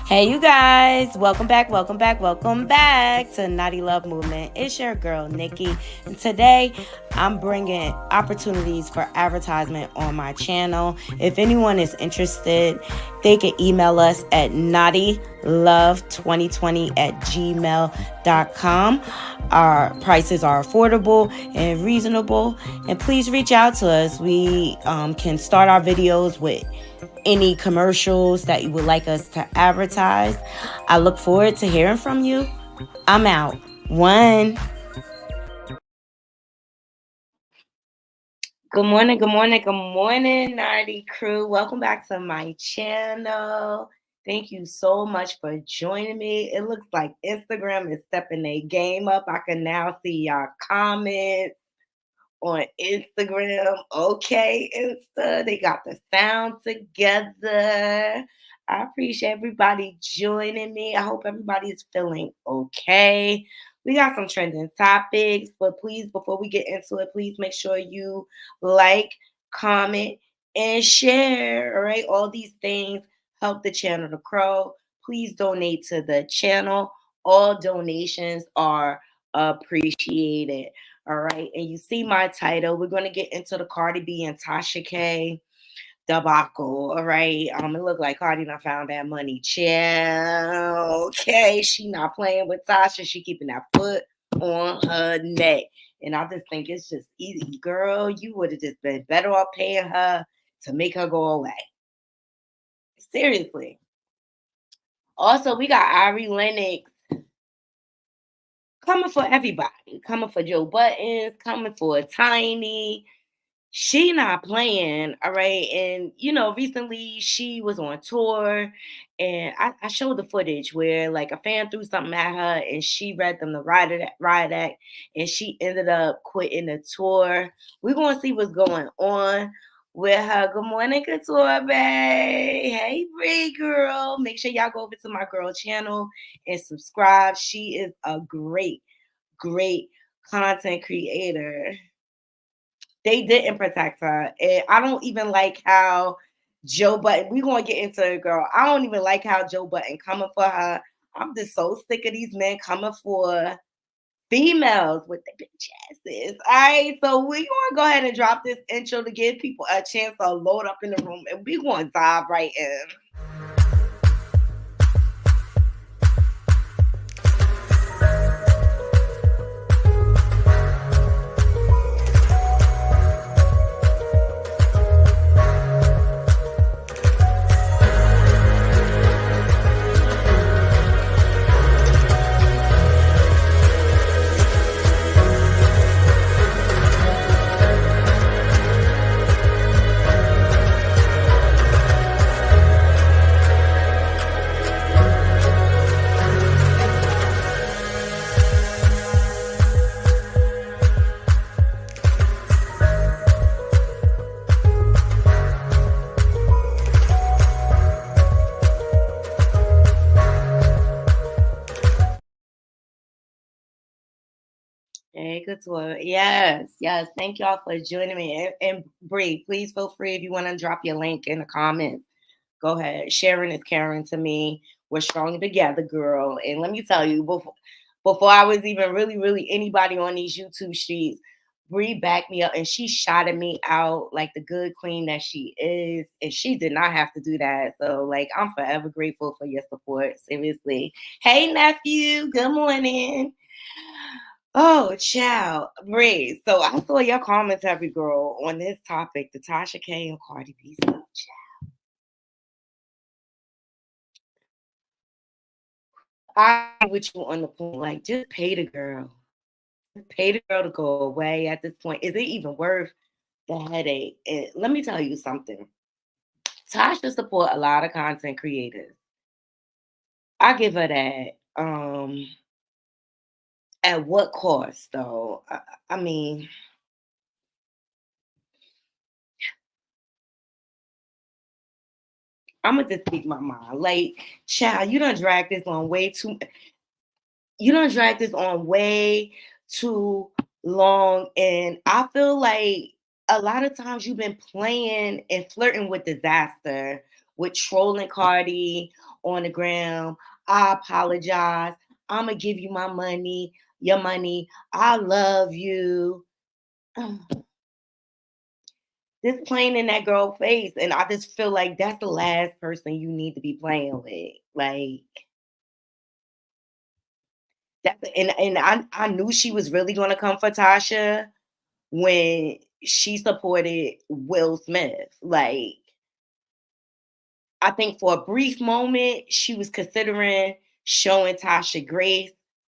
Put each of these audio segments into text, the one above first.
Hey you guys, welcome back to Naughty Love Movement. It's your girl Nikki, and today I'm bringing opportunities for advertisement on my channel. If anyone is interested, they can email us at knottylovemov2020@gmail.com. Our prices are affordable and reasonable, and please reach out to us. We can start our videos with any commercials that you would like us to advertise. I look forward to hearing from you. I'm out. One. Good morning, Naughty crew. Welcome back to my channel. Thank you so much for joining me. It looks like Instagram is stepping their game up. I can now see y'all comments on Instagram. Okay, Insta, they got the sound together. I appreciate everybody joining me. I hope everybody is feeling okay. We got some trending topics, but please, before we get into it, please make sure you like, comment, and share. All right, all these things help the channel to grow. Please donate to the channel. All donations are appreciated. All right, and you see my title. We're going to get into the Cardi B and Tasha K debacle. All right, it look like Cardi done found that money. Chill. Okay, she not playing with Tasha. She keeping that foot on her neck, and I just think it's just easy, girl. You would have just been better off paying her to make her go away. Seriously. Also, we got Lenoxx coming for everybody, coming for Joe Buttons, coming for Tiny. She not playing, all right? And, recently she was on tour, and I showed the footage where, like, a fan threw something at her, and she read them the riot act, and she ended up quitting the tour. We're going to see what's going on with her. Good morning, Couture Bay. Hey, Bree girl. Make sure y'all go over to my girl channel and subscribe. She is a great content creator. They didn't protect her. And I don't even like how Joe Button, we're going to get into it, girl. I don't even like how Joe Button coming for her. I'm just so sick of these men coming for females with the bitch asses. All right, so we're going to go ahead and drop this intro to give people a chance to load up in the room, and we're going to dive right in. Hey, Couture. Yes, yes. Thank y'all for joining me. And Bree, please feel free if you want to drop your link in the comments. Go ahead. Sharing is caring to me. We're stronger together, girl. And let me tell you, before I was even really anybody on these YouTube streets, Bree backed me up and she shouted me out like the good queen that she is. And she did not have to do that. So, like, I'm forever grateful for your support. Seriously. Hey, nephew. Good morning. Oh, child, Bree. So I saw your commentary, girl, on this topic, the Tasha K and Cardi B stuff. I agree with you on the point. Like, just pay the girl. Pay the girl to go away at this point. Is it even worth the headache? And let me tell you something. Tasha support a lot of content creators. I give her that. At what cost, though? I mean, I'm gonna just speak my mind. Like, child, you don't drag this on way too long. And I feel like a lot of times you've been playing and flirting with disaster, with trolling Cardi on the ground. I apologize. I'm gonna give you my money, your money. I love you. This playing in that girl face, and I just feel like that's the last person you need to be playing with. Like, I knew she was really gonna come for Tasha when she supported Will Smith. Like, I think for a brief moment she was considering showing Tasha grace,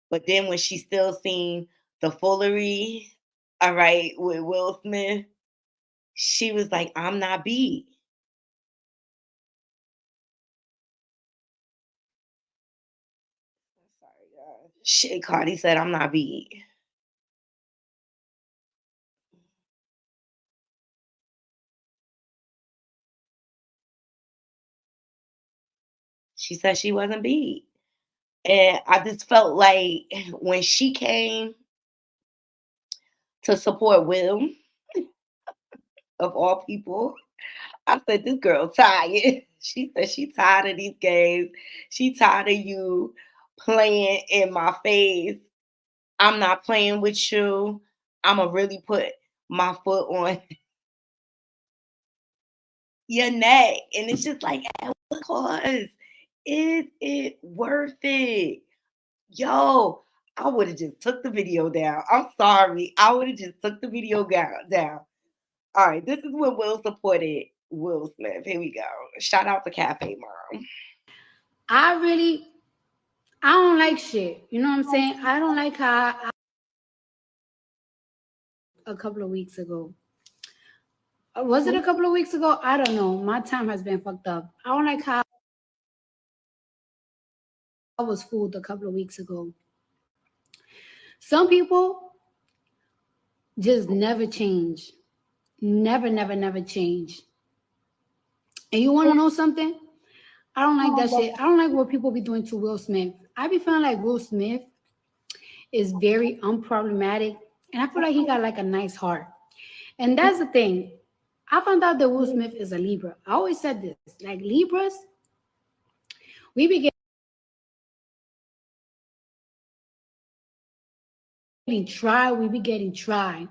but then when she still seen the foolery, all right, with Will Smith, she was like, "I'm not beat." Sorry, guys. Shit, Cardi said, "I'm not beat." She said she wasn't beat. And I just felt like when she came to support Will, of all people, I said, this girl tired. She said she tired of these games. She tired of you playing in my face. I'm not playing with you. I'ma really put my foot on your neck. And it's just like, at what cost? Is it worth it? Yo, I would have just took the video down. I'm sorry. I would have just took the video down. All right, this is when Will supported Will Smith. Here we go. Shout out to Cafe Mom. I really, I don't like shit. You know what I'm saying? I don't like how a couple of weeks ago. Was it a couple of weeks ago? I don't know. My time has been fucked up. I don't like how I was fooled a couple of weeks ago. Some people just never change. Never change. And you want to know something? I don't like that shit. I don't like what people be doing to Will Smith. I be feeling like Will Smith is very unproblematic. And I feel like he got like a nice heart. And that's the thing. I found out that Will Smith is a Libra. I always said this. Like Libras, we be getting tried, we be getting tried.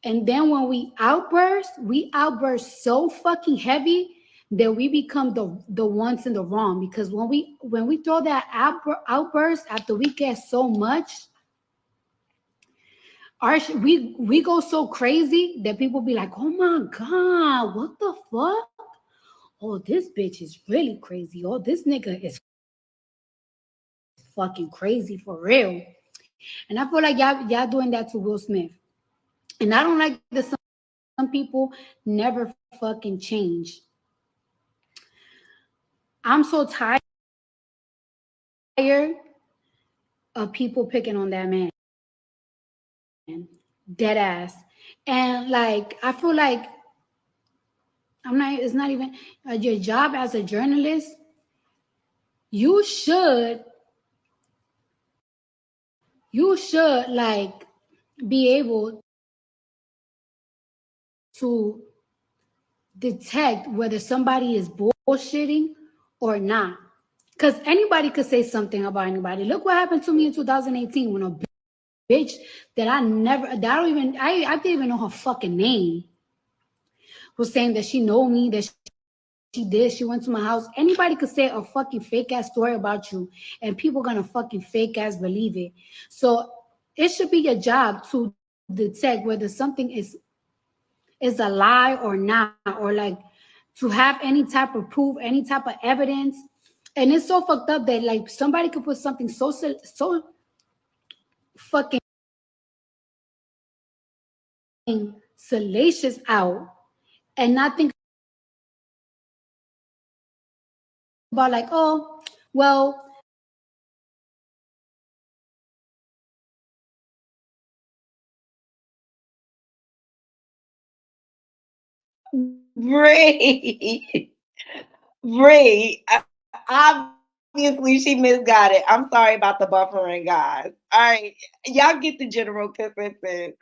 And then when we outburst so fucking heavy that we become the ones in the wrong. Because when we throw that outburst after we get so much, we go so crazy that people be like, oh my god, what the fuck? Oh, this bitch is really crazy. Oh, this nigga is fucking crazy for real. And I feel like y'all doing that to Will Smith. And I don't like that some people never fucking change. I'm so tired of people picking on that man. Dead ass. And like I feel like it's not even your job as a journalist. You should like be able to detect whether somebody is bullshitting or not. Because anybody could say something about anybody. Look what happened to me in 2018 when a bitch that I didn't even know her fucking name was saying that she know me, that she did, she went to my house. Anybody could say a fucking fake ass story about you, and people gonna fucking fake ass believe it. So it should be your job to detect whether something is a lie or not, or like to have any type of proof, any type of evidence. And it's so fucked up that like somebody could put something so fucking salacious out and not think about like, oh, well, Bree. Bree. Obviously, she misgot it. I'm sorry about the buffering, guys. All right. Y'all get the general consensus.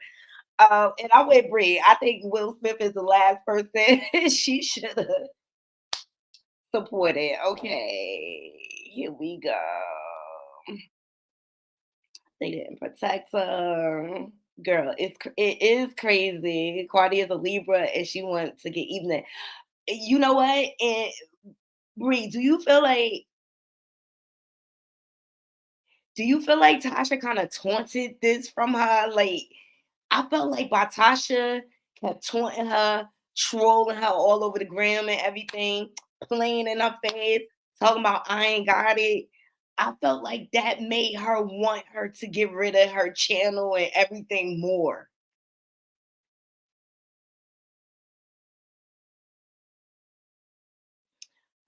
And I'm with Bree. I think Will Smith is the last person she should have supported. Okay. Here we go. They didn't protect her. Girl, it is crazy. Cardi is a Libra and she wants to get even. You know what? And Bree, do you feel like Tasha kind of taunted this from her? Like, I felt like by Tasha kept taunting her, trolling her all over the gram and everything, playing in her face, talking about I ain't got it. I felt like that made her want her to get rid of her channel and everything more.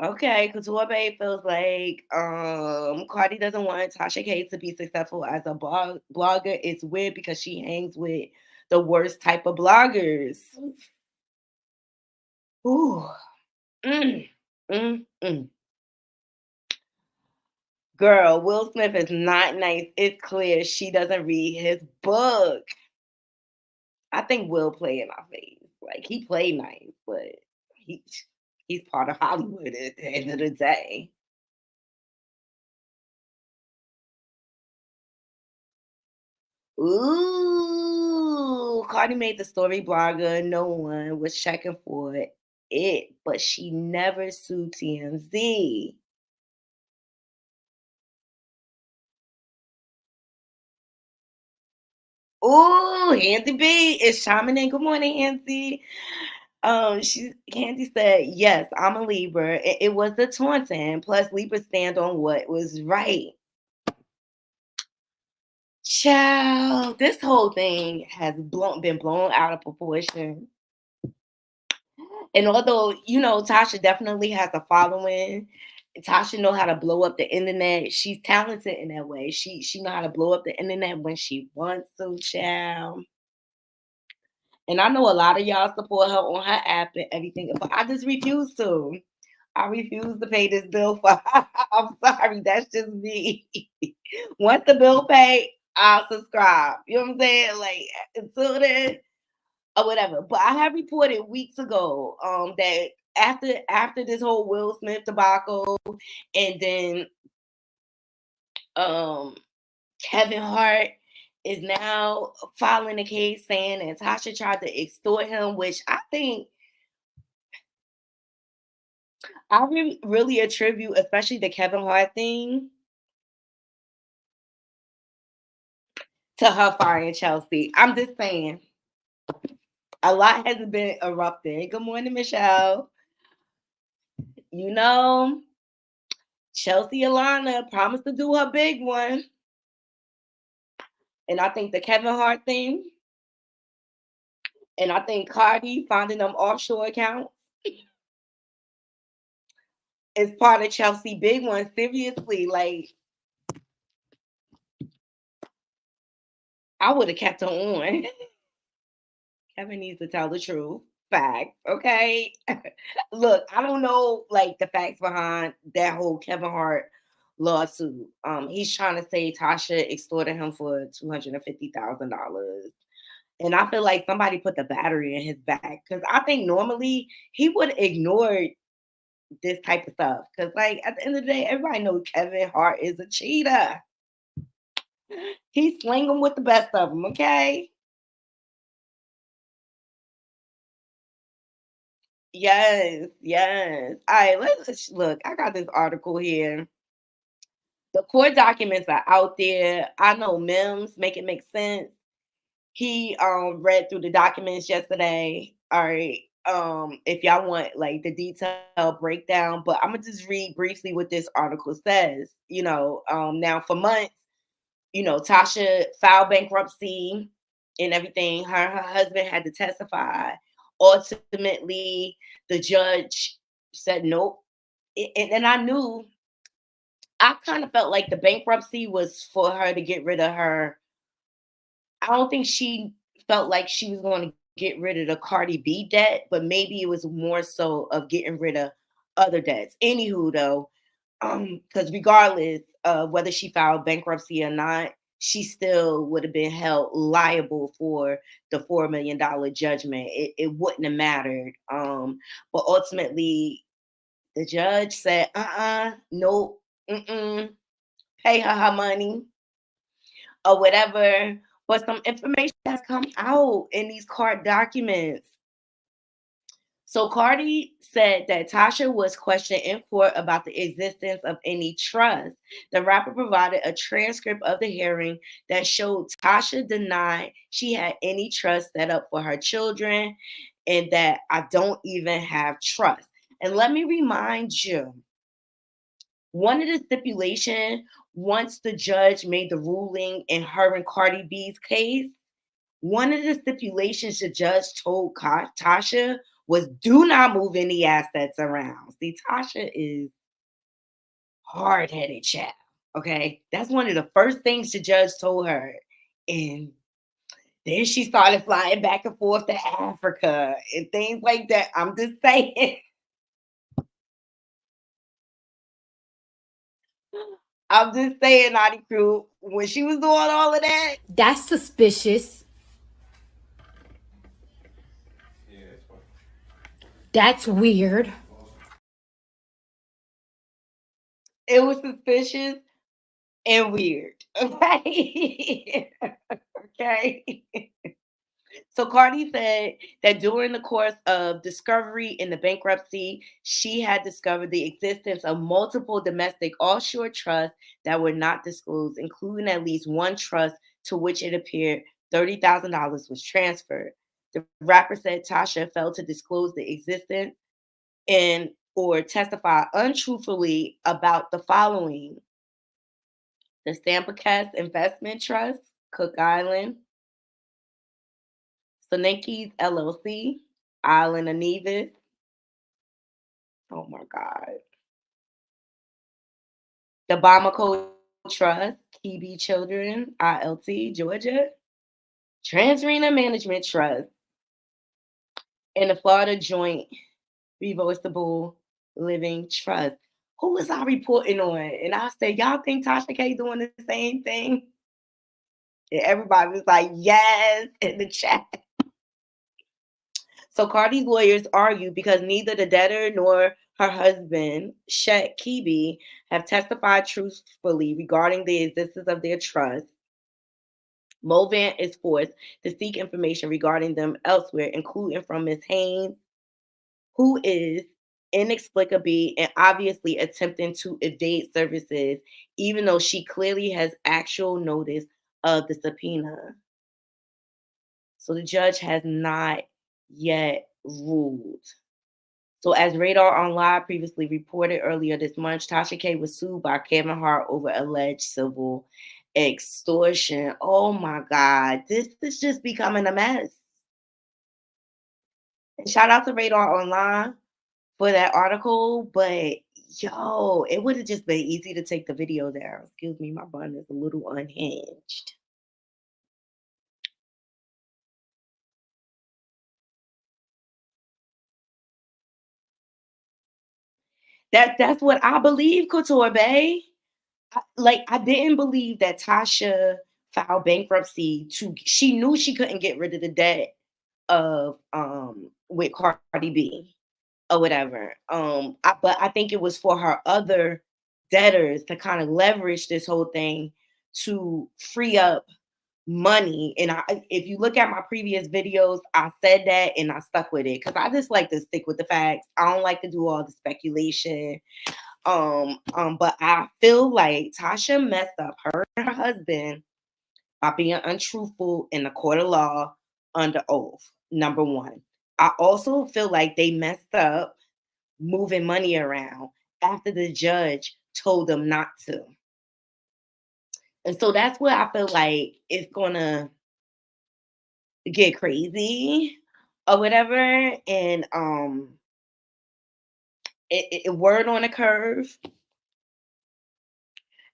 Okay, Couture Babe feels like Cardi doesn't want Tasha K to be successful as a blogger. It's weird because she hangs with the worst type of bloggers. Ooh. Mm, mm. Girl, Will Smith is not nice. It's clear she doesn't read his book. I think Will play in our face. Like he played nice, but he he's part of Hollywood at the end of the day. Ooh, Cardi made the story blogger. No one was checking for it, but she never sued TMZ. Ooh, Handy B is chiming in. Good morning, Handy. Candy said, yes, I'm a Libra. It was the taunting. Plus, Libra stand on what was right. Child, this whole thing has been blown out of proportion. And although, Tasha definitely has a following, Tasha know how to blow up the internet. She's talented in that way. She know how to blow up the internet when she wants to, child. And I know a lot of y'all support her on her app and everything, but I just refuse to. I refuse to pay this bill for her. I'm sorry, that's just me. Once the bill paid, I'll subscribe. You know what I'm saying? Like until then, or whatever. But I have reported weeks ago that after this whole Will Smith debacle, and then um Kevin Hart is now filing a case saying that Tasha tried to extort him, which I think I really attribute, especially the Kevin Hart thing, to her firing Chelsea. I'm just saying, a lot has been erupting. Good morning, Michelle. You know, Chelsea Alana promised to do her big one. And I think the Kevin Hart thing, and I think Cardi finding them offshore accounts is part of Chelsea big one. Seriously, like I would have kept her on. Kevin needs to tell the truth. Facts, okay? Look, I don't know like the facts behind that whole Kevin Hart lawsuit. He's trying to say Tasha extorted him for $250,000. And I feel like somebody put the battery in his back because I think normally he would ignore this type of stuff. Because, like, at the end of the day, everybody knows Kevin Hart is a cheater. He's slinging with the best of them, okay? Yes, yes. All right, let's look. I got this article here. The court documents are out there. I know Mims make it make sense. He read through the documents yesterday. All right. If y'all want like the detailed breakdown, but I'm gonna just read briefly what this article says. Now for months, Tasha filed bankruptcy and everything. Her husband had to testify. Ultimately, the judge said nope. And I knew, I kind of felt like the bankruptcy was for her to get rid of her. I don't think she felt like she was going to get rid of the Cardi B debt, but maybe it was more so of getting rid of other debts. Anywho, though, because regardless of whether she filed bankruptcy or not, she still would have been held liable for the $4 million judgment. It wouldn't have mattered. But ultimately, the judge said, nope, pay her money or whatever. But some information has come out in these court documents. So Cardi said that Tasha was questioned in court about the existence of any trust. The rapper provided a transcript of the hearing that showed Tasha denied she had any trust set up for her children and that I don't even have trust. And let me remind you, one of the stipulation, once the judge made the ruling in her and Cardi B's case, one of the stipulations the judge told Tasha was do not move any assets around. See, Tasha is hard-headed child. Okay. That's one of the first things the judge told her. And then she started flying back and forth to Africa and things like that. I'm just saying. I'm just saying, Naughty Crew, when she was doing all of that, That's suspicious. That's weird. it was suspicious and weird. Okay. Okay. So Cardi said that during the course of discovery in the bankruptcy, she had discovered the existence of multiple domestic offshore trusts that were not disclosed, including at least one trust to which it appeared $30,000 was transferred. The rapper said Tasha failed to disclose the existence and or testify untruthfully about the following: the Sampacast Investment Trust, Cook Island, Lenoxx LLC, Island of Nevis. Oh my God. The Bamako Trust, KB Children, ILT, Georgia. Transrena Management Trust, and the Florida Joint Reversible Living Trust. Who was I reporting on? And I said, y'all think Tasha K doing the same thing? And everybody was like, yes, in the chat. So Cardi's lawyers argue because neither the debtor nor her husband, Shet Kibi, have testified truthfully regarding the existence of their trust. Movant is forced to seek information regarding them elsewhere, including from Ms. Haynes, who is inexplicably and obviously attempting to evade services, even though she clearly has actual notice of the subpoena. So the judge has not yet ruled. So, as Radar Online previously reported earlier this month, Tasha K was sued by Kevin Hart over alleged civil extortion. Oh my God, this is just becoming a mess. And shout out to Radar Online for that article, but yo, it would have just been easy to take the video down. Excuse me, my bun is a little unhinged. That's what I believe, Couture Bay. I didn't believe that Tasha filed bankruptcy to she knew she couldn't get rid of the debt of with Cardi B or whatever. But I think it was for her other debtors to kind of leverage this whole thing to free up money. And if you look at my previous videos, I said that and I stuck with it because I just like to stick with the facts. I don't like to do all the speculation. But I feel like Tasha messed up her and her husband by being untruthful in the court of law under oath. Number one. I also feel like they messed up moving money around after the judge told them not to. And so that's where I feel like it's gonna get crazy or whatever. And word on a curve.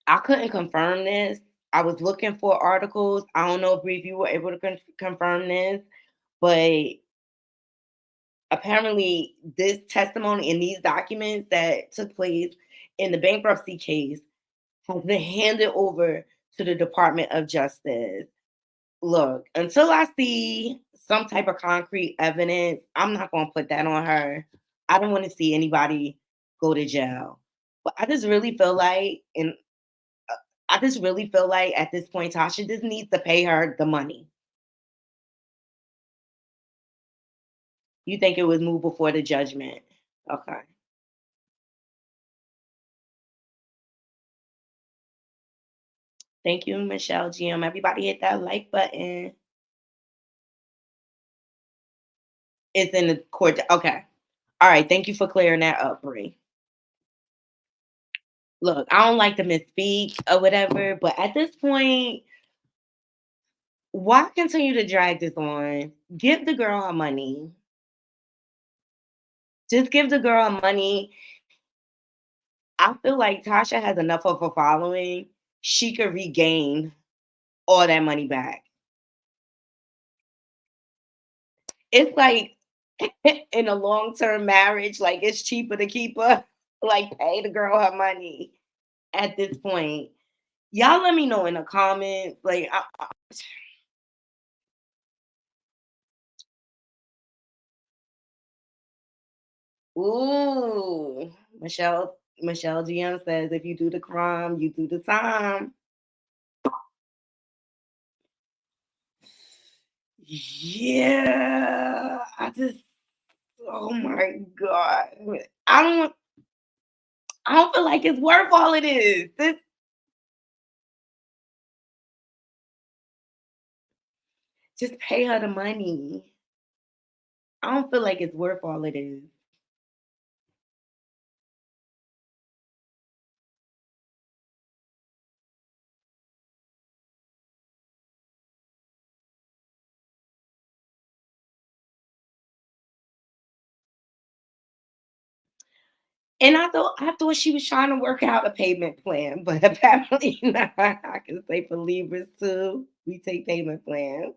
I couldn't confirm this. I was looking for articles. I don't know if you were able to confirm this, but apparently this testimony and these documents that took place in the bankruptcy case has been handed over to the Department of Justice. Look, until I see some type of concrete evidence, I'm not going to put that on her. I don't want to see anybody go to jail. But I just really feel like at this point, Tasha just needs to pay her the money. You think it was moved before the judgment? Okay. Thank you, Michelle GM. Everybody hit that like button. It's in the court. Okay. All right. Thank you for clearing that up, Bree. Look, I don't like to misspeak or whatever, but at this point, why continue to drag this on? Give the girl her money. Just give the girl her money. I feel like Tasha has enough of a following. She could regain all that money back. It's like in a long-term marriage, like it's cheaper to keep her, like pay the girl her money at this point. Y'all let me know in the comments. Like, ooh, Michelle GM says if you do the crime, you do the time. Yeah, oh my god, I don't, I don't feel like it's worth all it is. Just pay her the money. I don't feel like it's worth all it is. And I thought she was trying to work out a payment plan, but apparently not. I can say for Libras too. We take payment plans.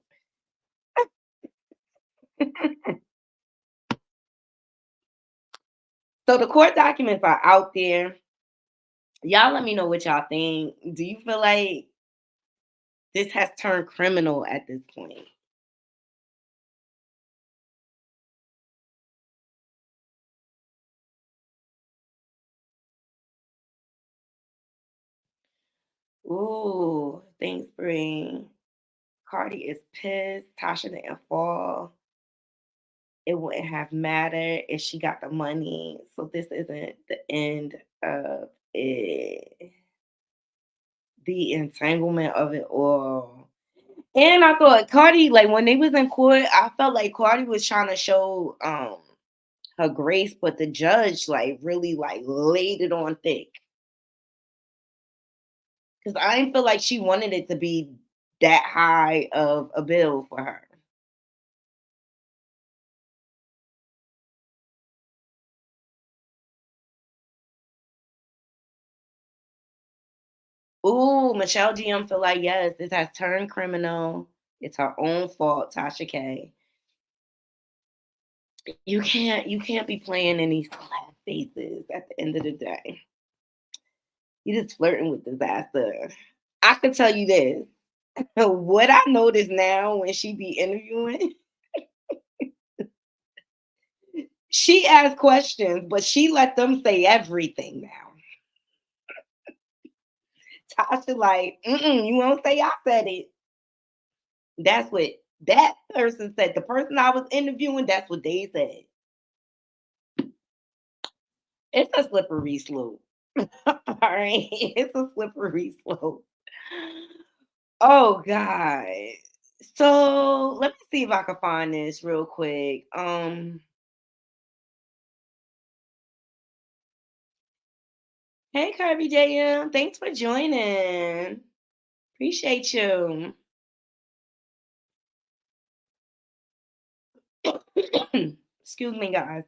So the court documents are out there. Y'all let me know what y'all think. Do you feel like this has turned criminal at this point? Ooh, thanks, Bree. Cardi is pissed. Tasha didn't fall. It wouldn't have mattered if she got the money. So this isn't the end of it. The entanglement of it all. And I thought Cardi, like when they was in court, I felt like Cardi was trying to show her grace, but the judge like really like laid it on thick. Cause I didn't feel like she wanted it to be that high of a bill for her. Ooh, Michelle GM feel like yes, this has turned criminal. It's her own fault, Tasha K. You can't be playing in these class spaces at the end of the day. You just flirting with disaster. I can tell you this. What I notice now when she be interviewing, she asks questions, but she let them say everything now. Tasha like, you won't say I said it. That's what that person said. The person I was interviewing, that's what they said. It's a slippery slope. All right. It's a slippery slope. Oh God. So let me see if I can find this real quick. Hey Kirby JM, thanks for joining. Appreciate you. Excuse me, guys.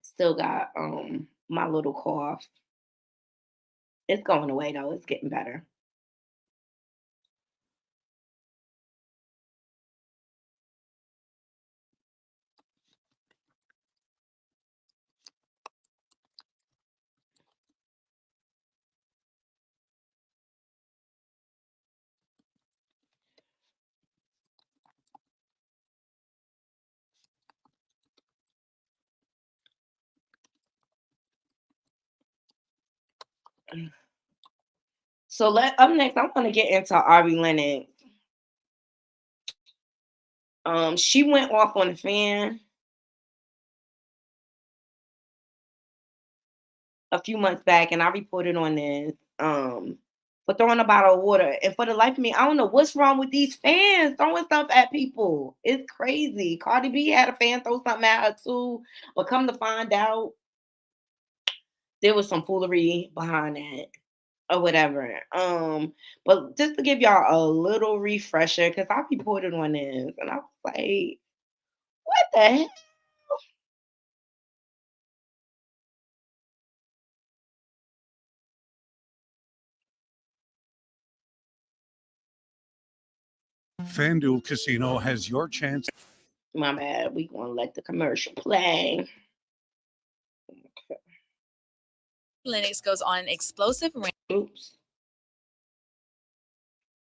Still got my little cough. It's going away though. It's getting better. So up next, I'm gonna get into Ari Lennox. She went off on a fan a few months back, and I reported on this. For throwing a bottle of water. And for the life of me, I don't know what's wrong with these fans throwing stuff at people. It's crazy. Cardi B had a fan throw something at her too, but come to find out, there was some foolery behind that or whatever. But just to give y'all a little refresher, because I reported on this and I was like, what the hell? FanDuel Casino has your chance. My bad. We gonna let the commercial play. Lenoxx goes on an explosive rant. Oops.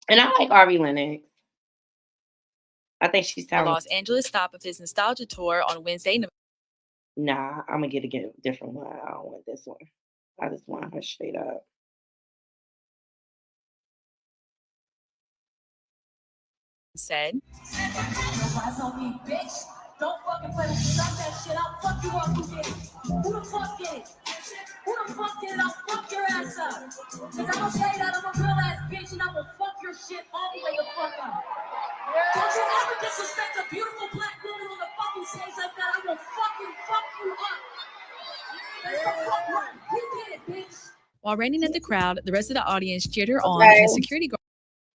And I like Ari Lennox. I think she's talented. Los Angeles stop of his nostalgia tour on Wednesday. Nah, I'm gonna get a different one. I don't want this one. I just want her straight up. Said, Eyes on me, bitch. Don't fucking play with me. Stop that shit. I'll fuck you up. Who did it? Who the fuck did it? Who the fuck did it? I'll fuck your ass up. Cause I'm gonna say that I'm a real ass bitch and I'm gonna fuck your shit all the way the fuck up. Don't you ever disrespect a beautiful black woman on the fucking stage like that. I'm gonna fucking fuck you up. That's the fuck right. You did it, bitch. While raining at the crowd, the rest of the audience cheered her on, and a security guard.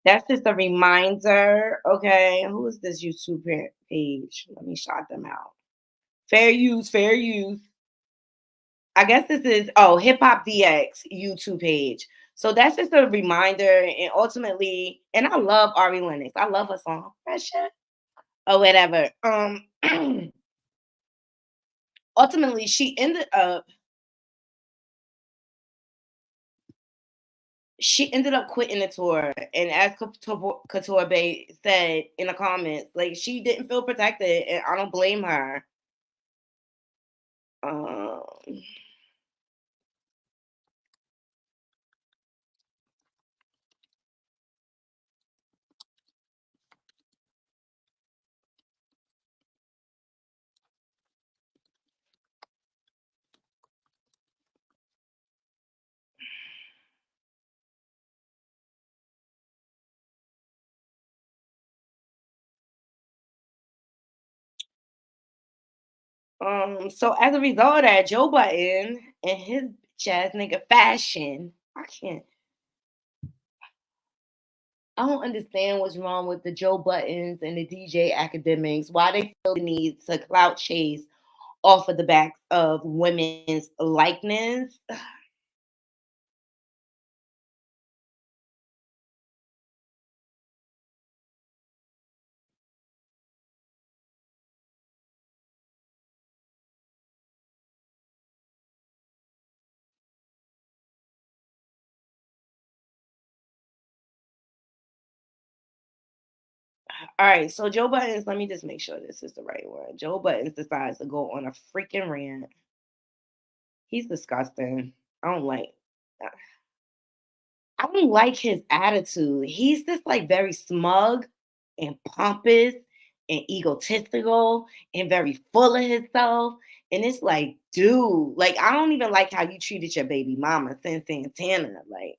That's just a reminder. Okay, who is this YouTube page? Let me shout them out. Fair use, fair use. I guess this is Hip Hop DX YouTube page. So that's just a reminder, and ultimately, and I love Ari Lennox. I love her song, Pressure, or whatever. Ultimately, she ended up quitting the tour, and as Couture Bay said in the comments, like she didn't feel protected, and I don't blame her. So as a result of that, Joe Budden and his jazz nigga fashion, I don't understand what's wrong with the Joe Buttons and the DJ academics. Why they feel the need to clout chase off of the backs of women's likeness. All right, so Joe Buttons, let me just make sure this is the right one. Joe Buttons decides to go on a freaking rant. He's disgusting. I don't like his attitude. He's just like very smug and pompous and egotistical and very full of himself. And it's like, dude, like I don't even like how you treated your baby mama, Sin Santana. Like,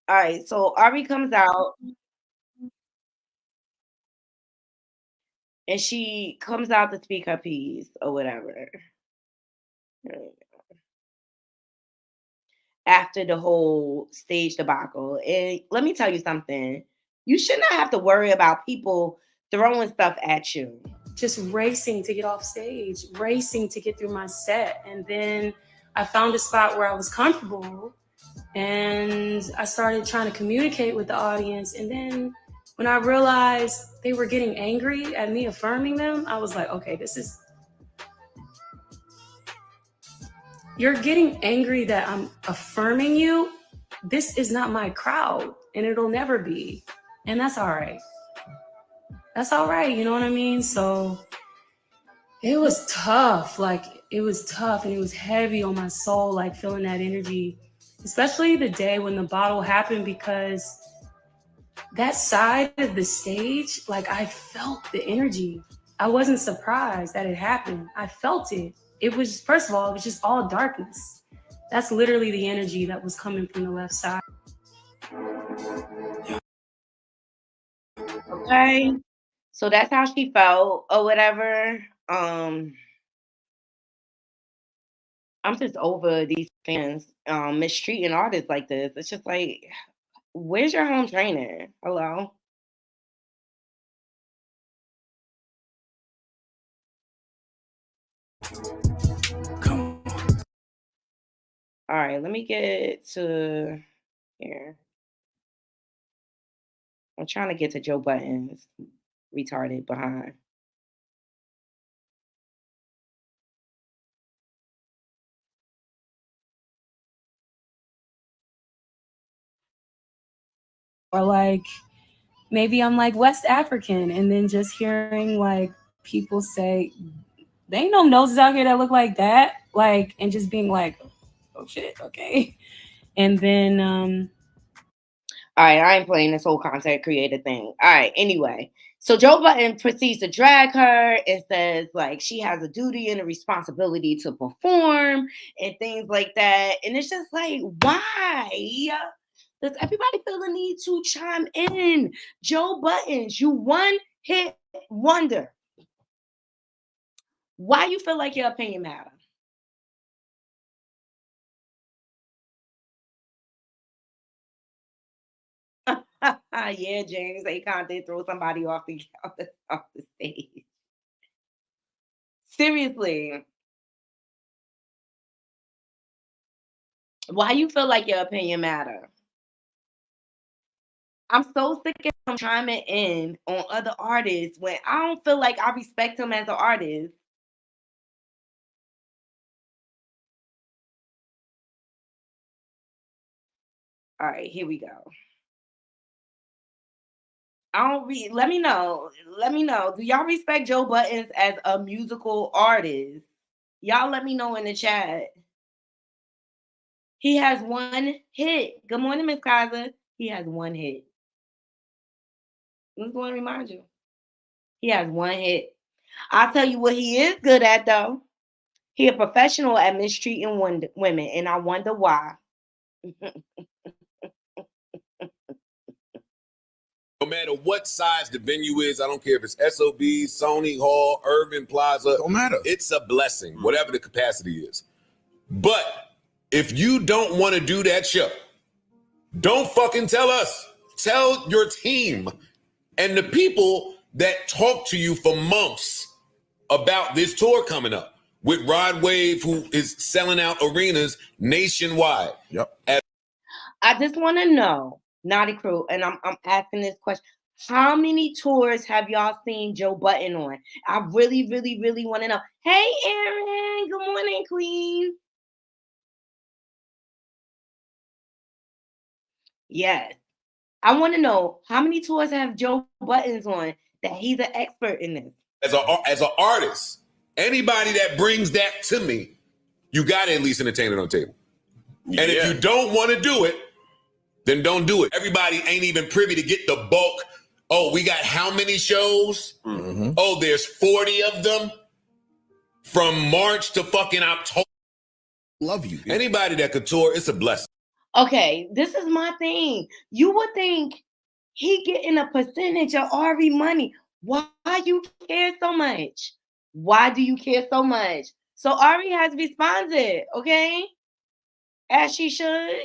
all right, so Ari comes out and she comes out to speak her piece or whatever. After the whole stage debacle. And let me tell you something. You should not have to worry about people throwing stuff at you. Just racing to get off stage, racing to get through my set. And then I found a spot where I was comfortable and I started trying to communicate with the audience. And then when I realized they were getting angry at me affirming them, I was like, okay, you're getting angry that I'm affirming you. This is not my crowd and it'll never be. And that's all right. That's all right. You know what I mean? So it was tough. Like it was tough and it was heavy on my soul, like feeling that energy, especially the day when the battle happened, because that side of the stage, like I felt the energy. I wasn't surprised that it happened. I felt it. It was, first of all, it was just all darkness. That's literally the energy that was coming from the left side. Okay. So that's how she felt or whatever. I'm just over these fans mistreating artists like this. It's just like, where's your home training? Hello? Come on. All right, let me get to here. I'm trying to get to Joe Buttons, retarded behind. Or like, maybe I'm like West African, and then just hearing like people say, they ain't no noses out here that look like that. Like, and just being like, oh shit, okay. And then All right, I ain't playing this whole content creator thing. All right, anyway. So Joe Button proceeds to drag her and says like she has a duty and a responsibility to perform and things like that. And it's just like, why does everybody feel the need to chime in? Joe Buttons, you one hit wonder. Why you feel like your opinion matter? Yeah, James Akon did throw somebody off the off the stage. Seriously, why you feel like your opinion matter? I'm so sick of him chiming in on other artists when I don't feel like I respect him as an artist. All right, here we go. I don't read. Let me know. Let me know. Do y'all respect Joe Buttons as a musical artist? Y'all let me know in the chat. He has one hit. Good morning, Miss Kaiser. He has one hit. I just want to remind you. He has one hit. I'll tell you what he is good at, though. He a professional at mistreating women, and I wonder why. No matter what size the venue is, I don't care if it's SOB, Sony Hall, Urban Plaza. Don't matter. It's a blessing, whatever the capacity is. But if you don't want to do that show, don't fucking tell us. Tell your team and the people that talk to you for months about this tour coming up with Rod Wave, who is selling out arenas nationwide. Yep. I just want to know, Naughty Crew, and I'm asking this question. How many tours have y'all seen Joe Button on? I really, really, really want to know. Hey, Erin. Good morning, Queen. Yes. I want to know how many tours have Joe Buttons on that he's an expert in this. As an artist, anybody that brings that to me, you got to at least entertain it on the table. And if you don't want to do it, then don't do it. Everybody ain't even privy to get the bulk. Oh, we got how many shows? Mm-hmm. Oh, there's 40 of them from March to fucking October. Love you. Yeah. Anybody that could tour, it's a blessing. Okay, this is my thing. You would think he getting a percentage of Ari money. Why you care so much? Why do you care so much? So Ari has responded, okay? As she should.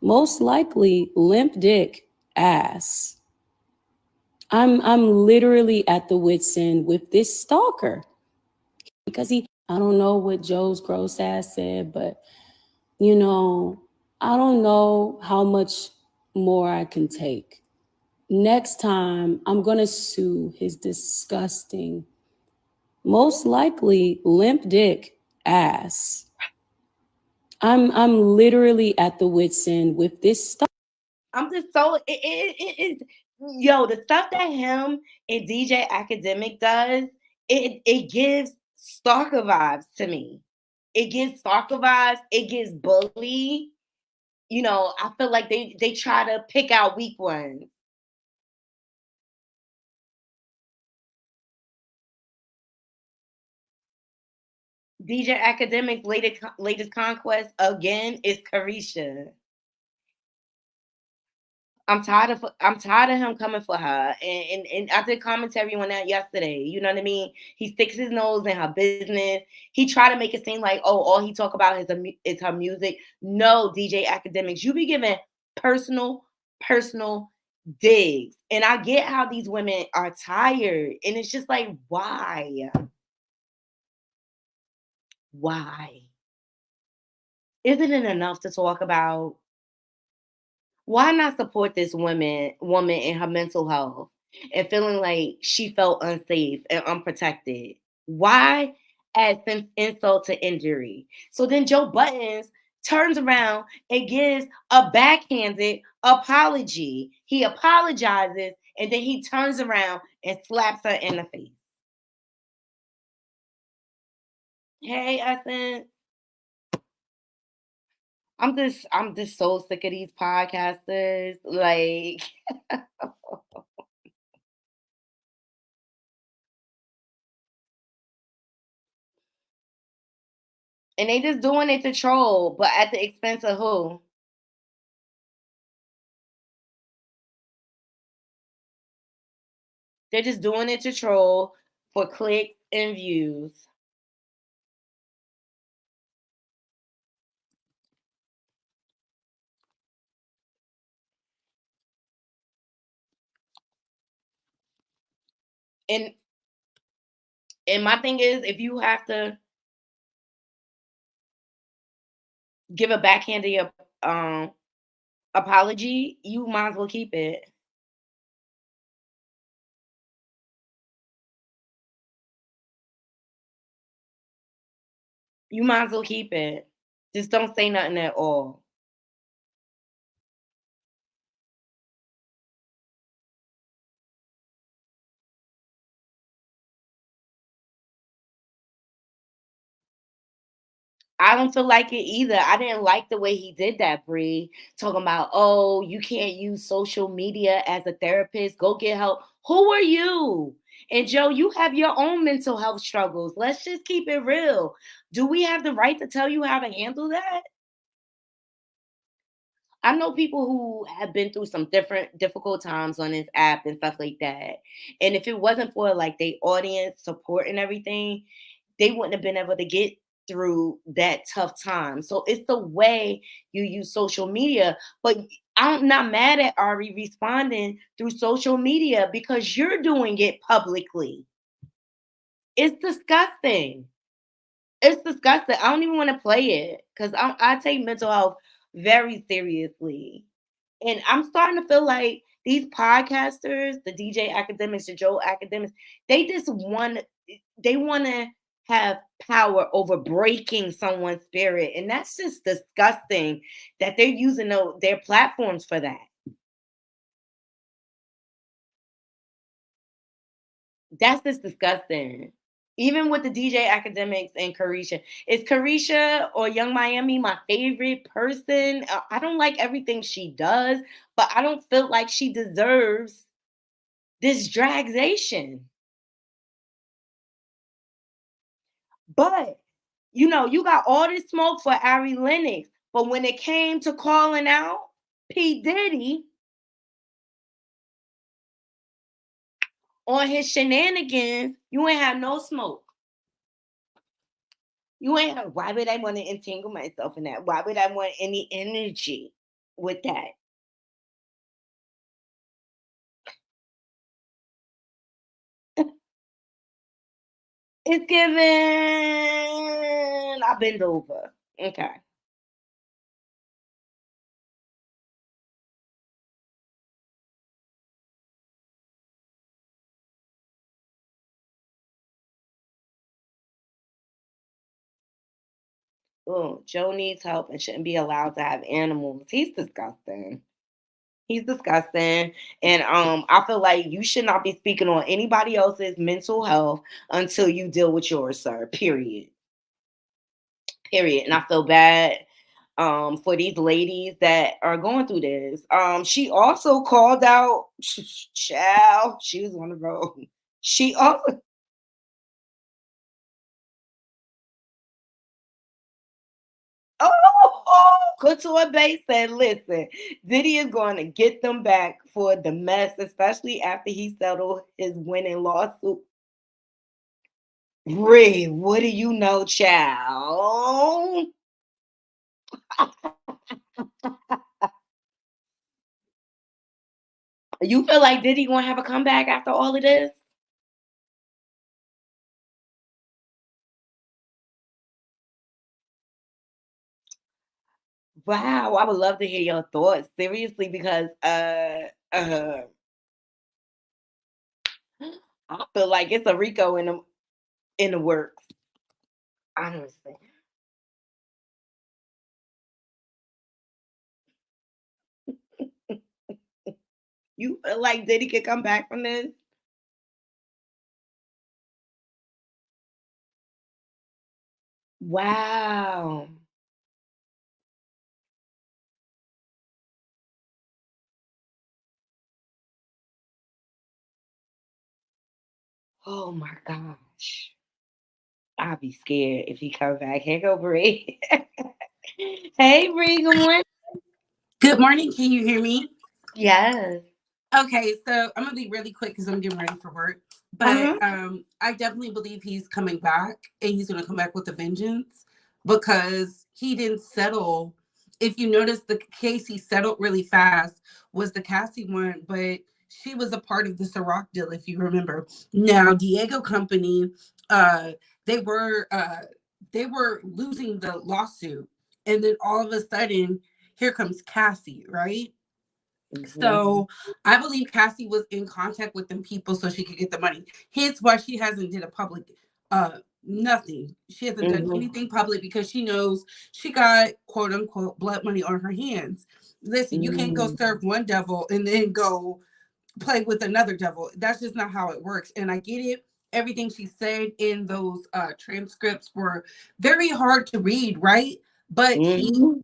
Most likely limp dick ass. I'm literally at the wit's end with this stalker. Because I don't know what Joe's gross ass said, but you know, I don't know how much more I can take. Next time, I'm gonna sue his disgusting, most likely limp dick ass. I'm literally at the wit's end with this stuff. I'm just so it yo, the stuff that him and DJ Academic does, it gives stalker vibes to me. It gives stalker vibes, it gives bully. You know, I feel like they try to pick out weak ones. DJ Academic's latest conquest again is Carisha. I'm tired of him coming for her. And I did commentary on that yesterday. You know what I mean? He sticks his nose in her business. He tried to make it seem like, oh, all he talk about is her music. No, DJ Academics, you be giving personal digs. And I get how these women are tired. And it's just like, why? Why? Isn't it enough to talk about? Why not support this woman in her mental health and feeling like she felt unsafe and unprotected? Why add insult to injury? So then Joe Buttons turns around and gives a backhanded apology. He apologizes and then he turns around and slaps her in the face. Hey, Essence. I'm just so sick of these podcasters. Like and they just doing it to troll, but at the expense of who? They're just doing it to troll for clicks and views. And my thing is, if you have to give a backhanded apology, you might as well keep it. You might as well keep it. Just don't say nothing at all. I don't feel like it either. I didn't like the way he did that, Bree. Talking about, oh, you can't use social media as a therapist. Go get help. Who are you? And Joe, you have your own mental health struggles. Let's just keep it real. Do we have the right to tell you how to handle that? I know people who have been through some difficult times on this app and stuff like that. And if it wasn't for like the audience support and everything, they wouldn't have been able to get through that tough time. So it's the way you use social media. But I'm not mad at Ari responding through social media because you're doing it publicly. It's disgusting. It's disgusting. I don't even want to play it because I take mental health very seriously. And I'm starting to feel like these podcasters, the DJ academics, the Joe academics, they want to have power over breaking someone's spirit. And that's just disgusting that they're using their platforms for that. That's just disgusting. Even with the DJ academics and Carisha. Is Carisha or Young Miami my favorite person? I don't like everything she does, but I don't feel like she deserves this dragzation. But, you got all this smoke for Ari Lennox. But when it came to calling out P. Diddy on his shenanigans, you ain't have no smoke. You ain't have, why would I want to entangle myself in that? Why would I want any energy with that? It's given. I bend over. Okay. Oh, Joe needs help and shouldn't be allowed to have animals. He's disgusting. He's disgusting. And I feel like you should not be speaking on anybody else's mental health until you deal with yours, sir. Period. Period. And I feel bad for these ladies that are going through this. She also called out child. She was on the road. She also Couture Bay said, listen, Diddy is going to get them back for the mess, especially after he settled his winning lawsuit. Bree, what do you know, child? You feel like Diddy going to have a comeback after all of this? Wow, I would love to hear your thoughts. Seriously, because I feel like it's a Rico in the works. Honestly. You feel like Diddy could come back from this? Wow. Oh my gosh. I'll be scared if he come back. Here go Bree. Hey Bree, good morning. Good morning. Can you hear me? Yes. Okay, so I'm gonna be really quick because I'm getting ready for work. But I definitely believe he's coming back and he's gonna come back with a vengeance because he didn't settle. If you notice, the case he settled really fast was the Cassie one, but she was a part of the Ciroc deal, if you remember. Now, Diego Company, they were losing the lawsuit, and then all of a sudden, here comes Cassie, right? So I believe Cassie was in contact with them people so she could get the money. Hence why she hasn't did a public nothing. She hasn't done anything public because she knows she got quote unquote blood money on her hands. Listen, you can't go serve one devil and then go play with another devil. That's just not how it works. And I get it. Everything she said in those transcripts were very hard to read, right? But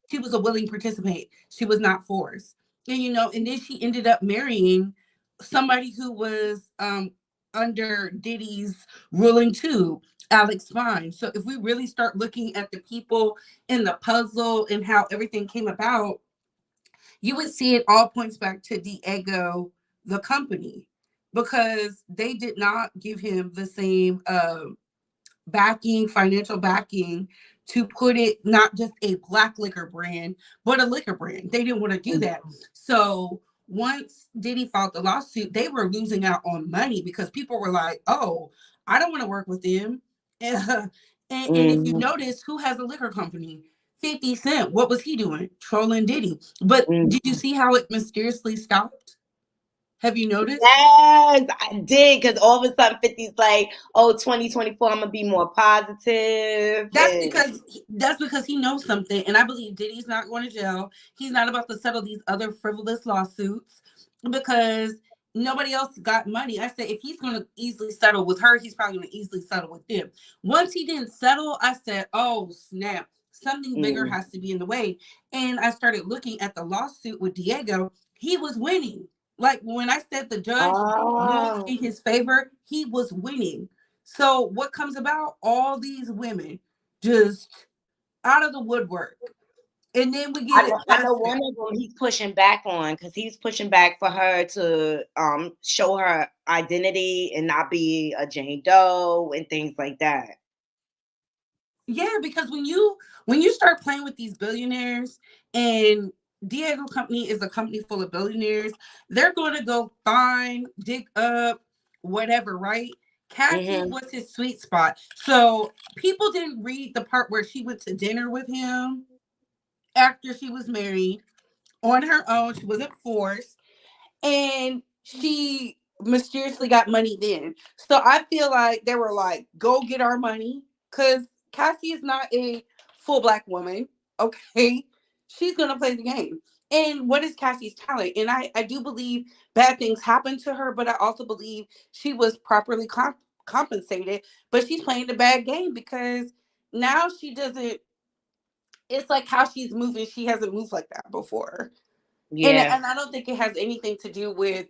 she was a willing participant. She was not forced. And and then she ended up marrying somebody who was under Diddy's ruling too, Alex Fine. So if we really start looking at the people in the puzzle and how everything came about, you would see it all points back to Diego, the company, because they did not give him the same financial backing to put it not just a black liquor brand, but a liquor brand. They didn't want to do that. So once Diddy filed the lawsuit, they were losing out on money because people were like, oh, I don't want to work with them. And if you notice, who has a liquor company? 50 Cent, what was he doing? Trolling Diddy. But did you see how it mysteriously stopped? Have you noticed? Yes, I did. Because all of a sudden 50's like, oh, 2024, I'm going to be more positive. That's because he knows something. And I believe Diddy's not going to jail. He's not about to settle these other frivolous lawsuits because nobody else got money. I said, if he's going to easily settle with her, he's probably going to easily settle with them. Once he didn't settle, I said, oh, snap. Something bigger has to be in the way. And I started looking at the lawsuit with Diego. He was winning. Like when I said the judge ruled in his favor, he was winning. So what comes about? All these women just out of the woodwork. And then we get I know one of them he's pushing back on because he's pushing back for her to show her identity and not be a Jane Doe and things like that. Yeah, because when you start playing with these billionaires, and Diego Company is a company full of billionaires, they're going to go find, dig up, whatever, right? Cassie was his sweet spot. So people didn't read the part where she went to dinner with him after she was married on her own. She wasn't forced. And she mysteriously got money then. So I feel like they were like, go get our money. Because Cassie is not a full black woman. Okay. She's going to play the game. And what is Cassie's talent? And I do believe bad things happened to her, but I also believe she was properly compensated. But she's playing the bad game because now she doesn't. It's like how she's moving. She hasn't moved like that before. Yeah. And I don't think it has anything to do with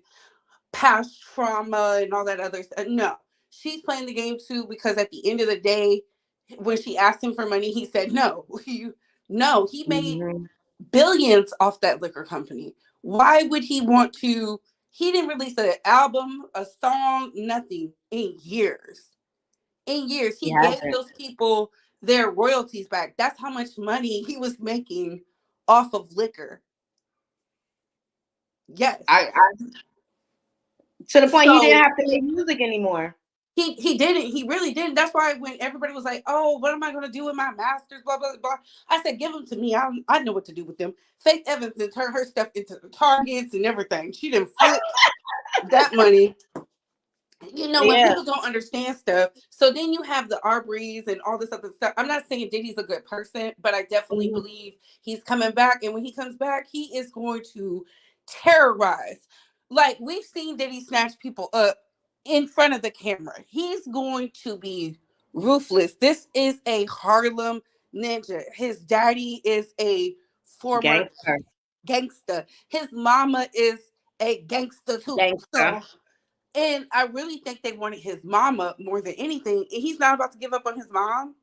past trauma and all that other stuff. No, she's playing the game too because at the end of the day, when she asked him for money, he said no. No, he made billions off that liquor company. Why would he want to? He didn't release an album, a song, nothing in years. In years, he gave those people their royalties back. That's how much money he was making off of liquor. Yes. To the point he didn't have to make music anymore. He didn't. He really didn't. That's why when everybody was like, "Oh, what am I going to do with my masters?" Blah blah blah. I said, "Give them to me. I know what to do with them." Faith Evans and turn her stuff into the Targets and everything. She didn't flip that money. You know, when people don't understand stuff. So then you have the Arbreys and all this other stuff. I'm not saying Diddy's a good person, but I definitely believe he's coming back. And when he comes back, he is going to terrorize. Like we've seen Diddy snatch people up in front of the camera. He's going to be ruthless. This is a Harlem ninja. His daddy is a former gangster. His mama is a gangster too. So, and I really think they wanted his mama more than anything. And he's not about to give up on his mom.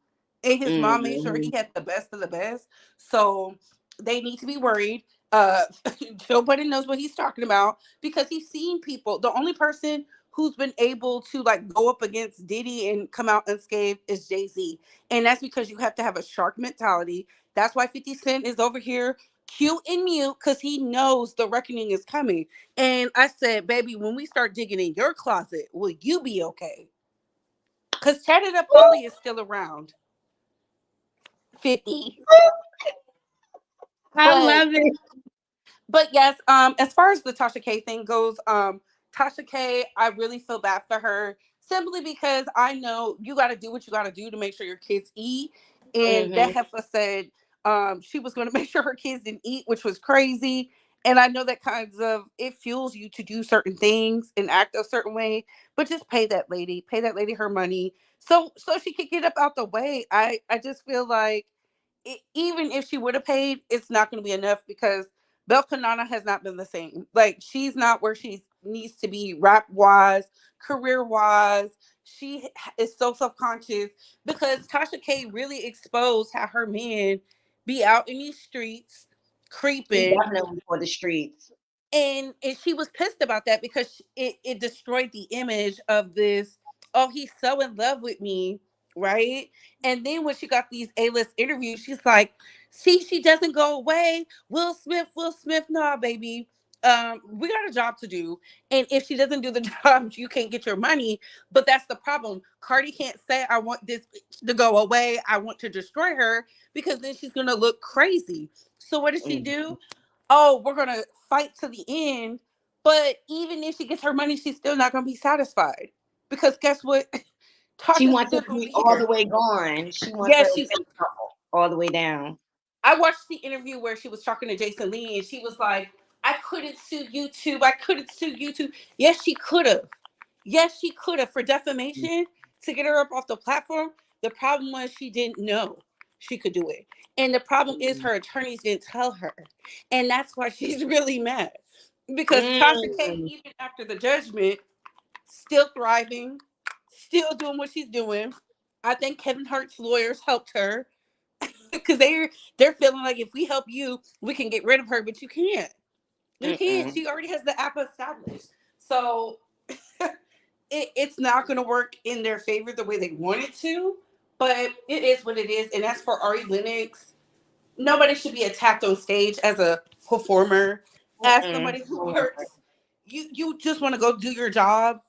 And his mom made sure he had the best of the best. So they need to be worried. Joe Budden knows what he's talking about because he's seen people. The only person who's been able to like go up against Diddy and come out unscathed is Jay-Z. And that's because you have to have a shark mentality. That's why 50 Cent is over here cute and mute because he knows the reckoning is coming. And I said, baby, when we start digging in your closet, will you be okay? Because Tatted Up Polly is still around. 50. I love it. But yes, as far as the Tasha K thing goes, Tasha K, I really feel bad for her simply because I know you got to do what you got to do to make sure your kids eat. And that heifer said she was going to make sure her kids didn't eat, which was crazy. And I know that it fuels you to do certain things and act a certain way, but just pay that lady her money so she could get up out the way. I just feel like even if she would have paid, it's not going to be enough because Belkanana has not been the same. Like she's not where she needs to be rap wise, career wise. She is so self-conscious because Tasha K really exposed how her men be out in these streets creeping. Definitely for the streets. And she was pissed about that because it destroyed the image of this, oh, he's so in love with me, right? And then when she got these A-list interviews, she's like, see, she doesn't go away. Will Smith, nah, baby. we got a job to do, and if she doesn't do the job, you can't get your money. But that's the problem. Cardi can't say, I want this to go away, I want to destroy her, because then she's gonna look crazy. So what does she do? Oh, we're gonna fight to the end. But even if she gets her money, she's still not gonna be satisfied, because guess what? She Tasha's wants still it to gonna be be all here. the way gone. She wants Yeah, her she. all the way down. I watched the interview where she was talking to Jason Lee, and she was like, I couldn't sue YouTube. I couldn't sue YouTube. Yes, she could have. Yes, she could have, for defamation, to get her up off the platform. The problem was she didn't know she could do it. And the problem is her attorneys didn't tell her. And that's why she's really mad. Because Tasha K, even after the judgment, still thriving, still doing what she's doing. I think Kevin Hart's lawyers helped her, because they're feeling like, if we help you, we can get rid of her, but you can't. You can't. She already has the app established. So it's not going to work in their favor the way they want it to, but it is what it is. And as for Ari Lennox, nobody should be attacked on stage as a performer, as somebody who works. You just want to go do your job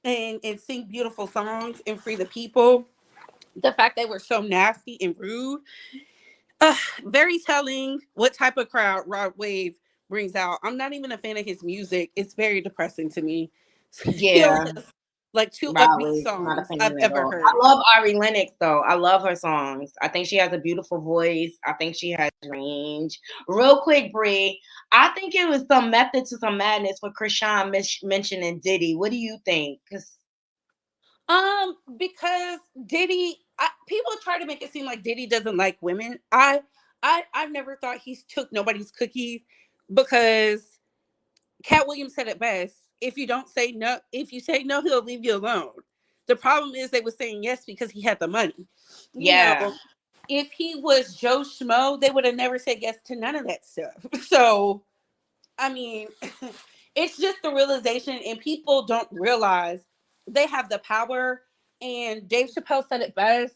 and sing beautiful songs and free the people. The fact they were so nasty and rude, very telling what type of crowd Rod Wave brings out. I'm not even a fan of his music. It's very depressing to me. He Yeah. only has like 2 Probably upbeat not a songs fan I've at ever all. heard. I love Ari Lennox though. I love her songs. I think she has a beautiful voice. I think she has range. Real quick, Bree, I think it was some method to some madness for Krishan mentioning Diddy. What do you think? Because Diddy, people try to make it seem like Diddy doesn't like women. I've never thought he took nobody's cookies, because Cat Williams said it best. If you say no, he'll leave you alone. The problem is they were saying yes because he had the money. You know, if he was Joe Schmo, they would have never said yes to none of that stuff. So, I mean, it's just the realization, and people don't realize they have the power. And Dave Chappelle said it best.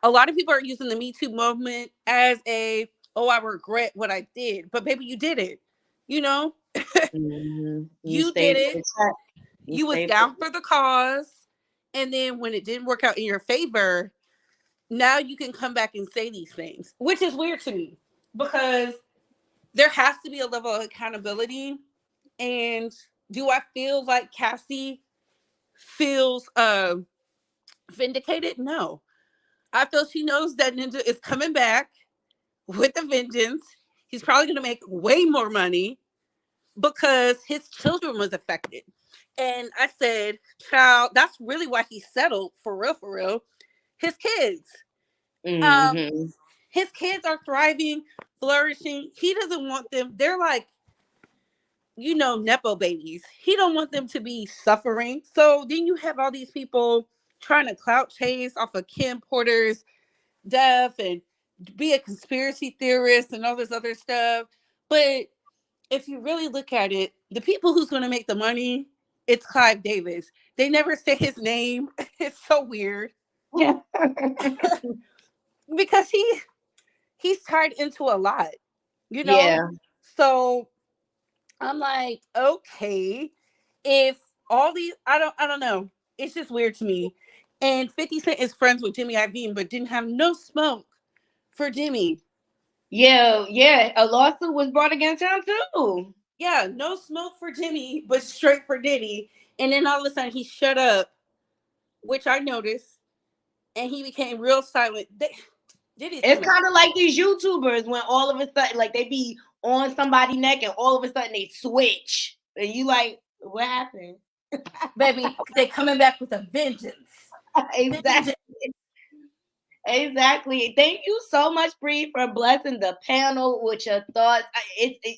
A lot of people are using the Me Too movement as I regret what I did. But baby, you did it. You know? You did it. You was down for the cause. And then when it didn't work out in your favor, now you can come back and say these things, which is weird to me, because there has to be a level of accountability. And do I feel like Cassie feels vindicated? No. I feel she knows that Ninja is coming back with a vengeance. He's probably going to make way more money, because his children was affected. And I said, child, that's really why he settled, for real. His kids. His kids are thriving, flourishing. He doesn't want them. They're like, Nepo babies. He don't want them to be suffering. So then you have all these people trying to clout chase off of Kim Porter's death and be a conspiracy theorist and all this other stuff. But if you really look at it, the people who's going to make the money, it's Clive Davis. They never say his name. It's so weird. Yeah. Because he's tied into a lot, Yeah. So I'm like, okay, if all these, I don't know. It's just weird to me. And 50 Cent is friends with Jimmy Iovine, but didn't have no smoke for Jimmy. Yeah. A lawsuit was brought against him too. Yeah, no smoke for Jimmy, but straight for Diddy. And then all of a sudden he shut up, which I noticed, and he became real silent. It's kind of like these YouTubers when all of a sudden, like, they be on somebody's neck and all of a sudden they switch. And you like, what happened? Baby, they coming back with a vengeance. Exactly. Thank you so much, Bree, for blessing the panel with your thoughts.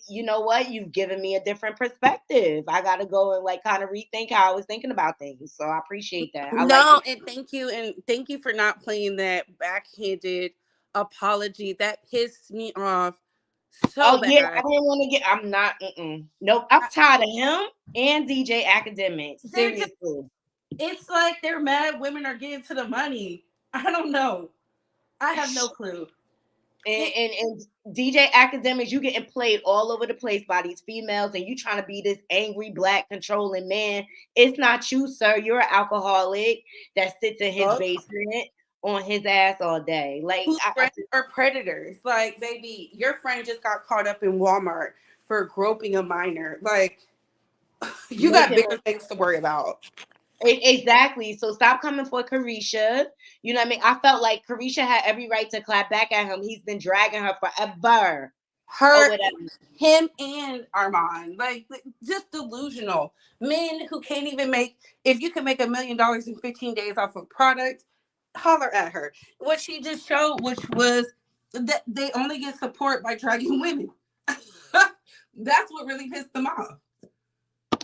You know what? You've given me a different perspective. I got to go and kind of rethink how I was thinking about things. So I appreciate that. And thank you for not playing that backhanded apology. That pissed me off so bad. Yeah, I didn't want to get. I'm not. Nope. I'm tired of him and DJ Academic. Seriously, it's like they're mad women are getting to the money. I don't know. I have no clue. And DJ Academics, you getting played all over the place by these females, and you trying to be this angry black controlling man. It's not you, sir. You're an alcoholic that sits in his basement on his ass all day. Like, whose friends are predators. Like, baby, your friend just got caught up in Walmart for groping a minor. Like, you got bigger things to worry about. Exactly. So stop coming for Carisha. You know what I mean? I felt like Carisha had every right to clap back at him. He's been dragging her forever. Him and Armand. Like, just delusional. Men who can't even make, if you can make $1 million in 15 days off of product, holler at her. What she just showed, which was that they only get support by dragging women. That's what really pissed them off.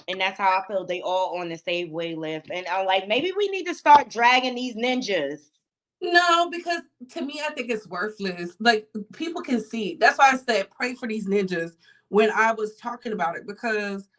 And that's how I feel. They all on the save way list. And I'm like, maybe we need to start dragging these ninjas. No, because to me, I think it's worthless. Like, people can see. That's why I said pray for these ninjas when I was talking about it, because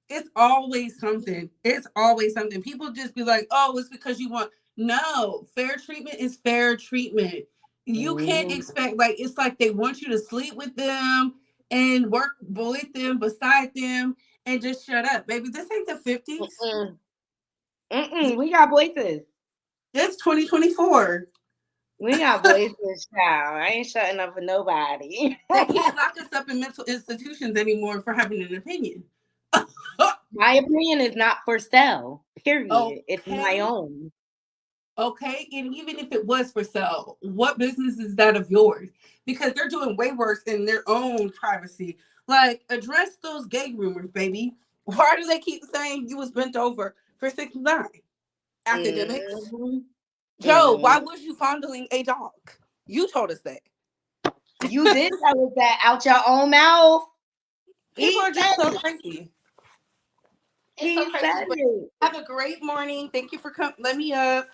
it's always something. It's always something. People just be like, oh, it's because you want. No, fair treatment is fair treatment. You can't expect, like, it's like they want you to sleep with them and work with them, beside them, and just shut up. Baby, this ain't the 50s. We got voices. It's 2024. We got voices, child. I ain't shutting up for nobody. They can't lock us up in mental institutions anymore for having an opinion. My opinion is not for sale, period. Okay. It's my own. Okay, and even if it was for sale, what business is that of yours? Because they're doing way worse in their own privacy. Like, address those gay rumors, baby. Why do they keep saying you was bent over for 6'9"? Academics. Joe, why was you fondling a dog? You told us that. You did tell us that out your own mouth. People are just so crazy. It's so crazy. Have a great morning. Thank you for coming. Let me up.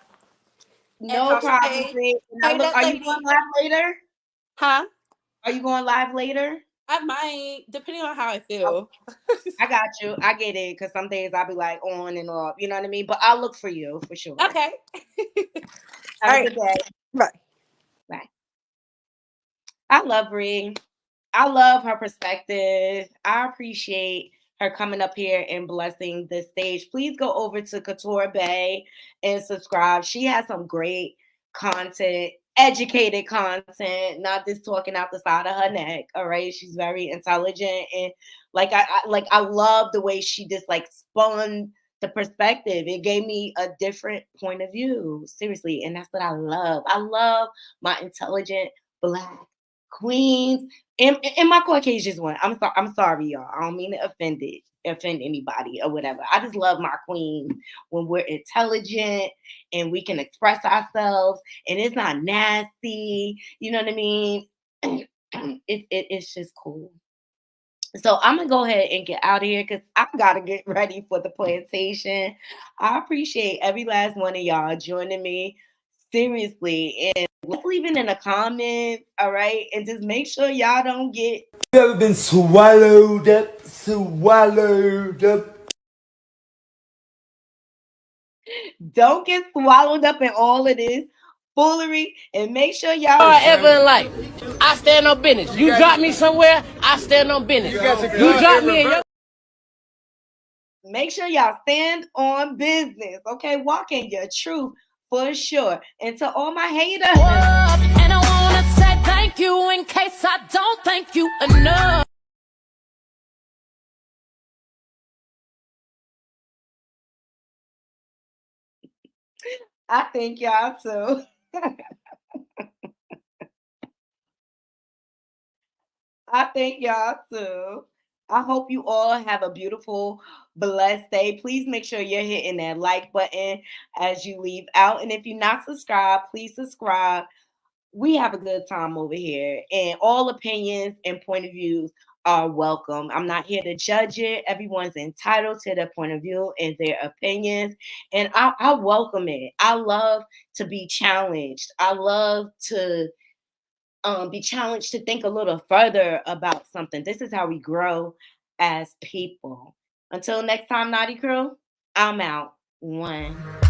No problem. Hey, are you going live later? Huh? Are you going live later? I might, depending on how I feel. I got you. I get it, because some days I'll be like on and off. You know what I mean? But I'll look for you for sure. Okay. Have a good day. Bye. Bye. I love Bree. I love her perspective. I appreciate her coming up here and blessing the stage. Please go over to Couture Bay and subscribe. She has some great content, educated content, not just talking out the side of her neck. All right, she's very intelligent, and I love the way she just like spun the perspective. It gave me a different point of view, seriously, and that's what I love. I love my intelligent Black queens. And my Caucasians one. I'm sorry, y'all. I don't mean to offend anybody or whatever. I just love my queens when we're intelligent and we can express ourselves and it's not nasty. You know what I mean? It's just cool. So I'm gonna go ahead and get out of here because I gotta get ready for the plantation. I appreciate every last one of y'all joining me. Seriously, and let's leave it in the comments, all right? And just make sure y'all don't get. You ever been swallowed up? Swallowed up. Don't get swallowed up in all of this foolery, and make sure y'all. Ever in life, I stand on business. You drop me somewhere, I stand on business. You drop me in your. Make sure y'all stand on business, okay? Walk in your truth. For sure. And to all my haters. And I want to say thank you in case I don't thank you enough. I thank y'all too. I thank y'all too. I hope you all have a beautiful, blessed day. Please make sure you're hitting that like button as you leave out. And if you're not subscribed, please subscribe. We have a good time over here. And all opinions and point of views are welcome. I'm not here to judge it. Everyone's entitled to their point of view and their opinions. And I welcome it. I love to be challenged. I love to be challenged to think a little further about something. This is how we grow as people. Until next time, Naughty Crew, I'm out. 1.